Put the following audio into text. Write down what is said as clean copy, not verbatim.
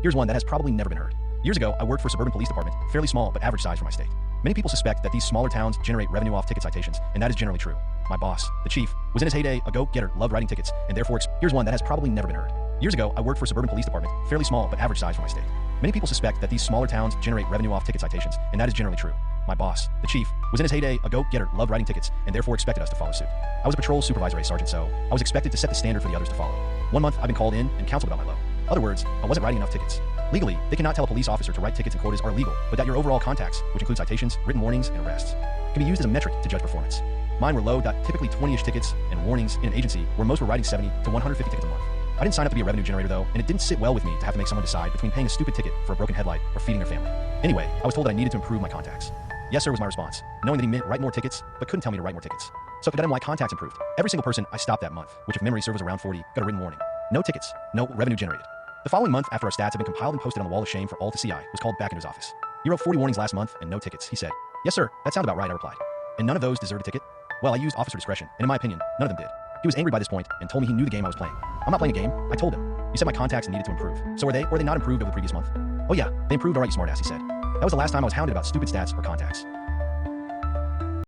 Here's one that has probably never been heard. Years ago, I worked for a suburban police department, fairly small but average size for my state. Many people suspect that these smaller towns generate revenue off ticket citations, and that is generally true. My boss, the chief, was in his heyday a go-getter, loved writing tickets, and therefore here's one that has probably never been heard. Years ago, I worked for a suburban police department, fairly small but average size for my state. Many people suspect that these smaller towns generate revenue off ticket citations, and that is generally true. My boss, the chief, was in his heyday a go-getter, loved writing tickets, and therefore expected us to follow suit. I was a patrol supervisor, a sergeant, so I was expected to set the standard for the others to follow. 1 month, I've been called in and counseled about my low. Other words, I wasn't writing enough tickets. Legally, they cannot tell a police officer to write tickets and quotas are illegal, but that your overall contacts, which include citations, written warnings, and arrests, can be used as a metric to judge performance. Mine were low, typically 20-ish tickets and warnings in an agency where most were writing 70 to 150 tickets a month. I didn't sign up to be a revenue generator though, and it didn't sit well with me to have to make someone decide between paying a stupid ticket for a broken headlight or feeding their family. Anyway, I was told that I needed to improve my contacts. Yes, sir, was my response, knowing that he meant write more tickets, but couldn't tell me to write more tickets. So I got him why contacts improved. Every single person I stopped that month, which if memory serves was around 40, got a written warning. No tickets, no revenue generated. The following month, after our stats had been compiled and posted on the wall of shame for all to see, I was called back into his office. You wrote 40 warnings last month and no tickets, he said. Yes, sir, that sounded about right, I replied. And none of those deserved a ticket? Well, I used officer discretion, and in my opinion, none of them did. He was angry by this point and told me he knew the game I was playing. I'm not playing a game, I told him. You said my contacts needed to improve. So are they not improved over the previous month? Oh yeah, they improved alright, you smartass, he said. That was the last time I was hounded about stupid stats or contacts.